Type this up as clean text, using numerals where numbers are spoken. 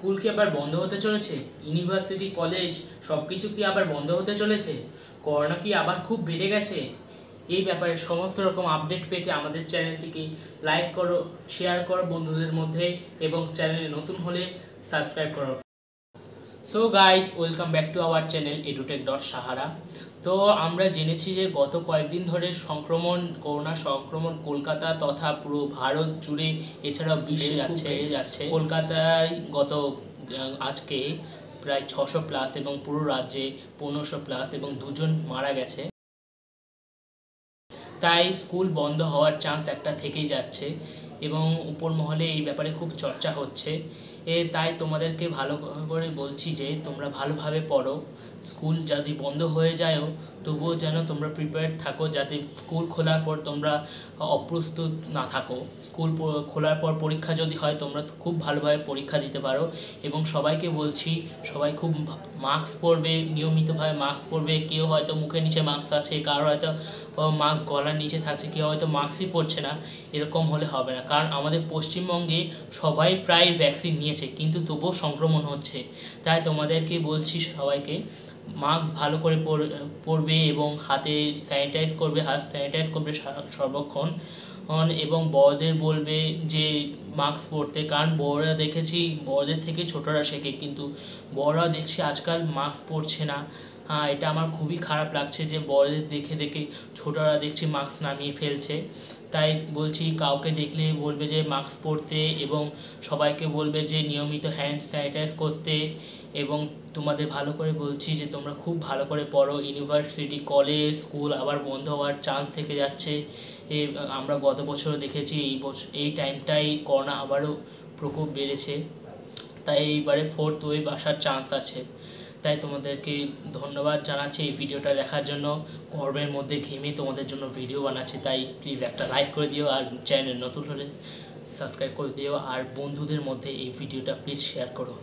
School কি আবার বন্ধ হতে চলেছে? ইউনিভার্সিটি, কলেজ সবকিছু কি আবার বন্ধ হতে চলেছে? করোনা কি আবার খুব বেড়ে গেছে? এই ব্যাপারে সমস্ত রকম আপডেট পেতে আমাদের চ্যানেলটিকে লাইক করো, শেয়ার করো বন্ধুদের মধ্যে এবং চ্যানেলে নতুন হলে সাবস্ক্রাইব করো। So guys, welcome back to our channel edutech.sahara। তো আমরা জেনেছি যে গত কয়েকদিন ধরে করোনা সংক্রমণ কলকাতা তথা পুরো ভারত জুড়ে, এছাড়াও বিশ্বে যাচ্ছে। কলকাতায় আজকে প্রায় 600+ এবং পুরো রাজ্যে 1500+ এবং 2জন মারা গেছে। তাই স্কুল বন্ধ হওয়ার চান্স একটা থেকেই যাচ্ছে এবং উপর মহলে এই ব্যাপারে খুব চর্চা হচ্ছে। তাই তোমাদেরকে ভালো করে বলছি যে তোমরা ভালোভাবে পড়ো। স্কুল যদি বন্ধ হয়ে যায়ও তবুও যেন তোমরা প্রিপেয়ার্ড থাকো, যাতে স্কুল খোলার পর তোমরা অপ্রস্তুত না থাকো। স্কুল খোলার পর পরীক্ষা যদি হয় তোমরা খুব ভালোভাবে পরীক্ষা দিতে পারো। এবং সবাইকে বলছি, সবাই খুব মাস্ক পরবে, নিয়মিতভাবে মাস্ক পরবে। কেউ হয়তো মুখের নিচে মাস্ক আছে, কারো হয়তো মাস্ক গলার নিচে থাকছে, কেউ হয়তো মাস্কই পরছে না। এরকম হলে হবে না, কারণ আমাদের পশ্চিমবঙ্গে সবাই প্রায় ভ্যাকসিন নিয়েছে কিন্তু তবুও সংক্রমণ হচ্ছে। তাই তোমাদেরকে বলছি সবাইকে মাস্ক ভালো করে পরবে এবং হাতে স্যানিটাইজ করবে, হাত স্যানিটাইজ করবে সর্বক্ষণ। এবং বড়দের বলবে যে মাস্ক পরতে, কারণ বড়রা দেখেছি বড়দের থেকে ছোটরা শেখে, কিন্তু বড়রা দেখছি আজকাল মাস্ক পরছে না। এটা আমার খুবই খারাপ লাগছে যে বড়দের দেখে দেখে ছোটরা দেখছি মাস্ক নামিয়ে ফেলছে। তাই বলছি, কাউকে দেখলে বলবে যে মাস্ক পরতে এবং সবাইকে বলবে যে নিয়মিত হ্যান্ড স্যানিটাইজ করতে। এবং তোমাদের ভালো করে বলছি যে তোমরা খুব ভালো করে পড়ো। ইউনিভার্সিটি, কলেজ, স্কুল আবার বন্ধ হওয়ার চান্স থেকে যাচ্ছে। আমরা গত বছরও দেখেছি এই টাইমটাই করোনা আবারও প্রকোপ বেড়েছে। তাই এইবারে 4th ওয়েভ আসার চান্স আছে। তাই তোমাদেরকে ধন্যবাদ জানাচ্ছি এই ভিডিওটা দেখার জন্য। গরমের মধ্যে ঘেমে তোমাদের জন্য ভিডিও বানাচ্ছি, তাই প্লিজ একটা লাইক করে দিও, আর চ্যানেল নতুন হলে সাবস্ক্রাইব করে দিও, আর বন্ধুদের মধ্যে এই ভিডিওটা প্লিজ শেয়ার করো।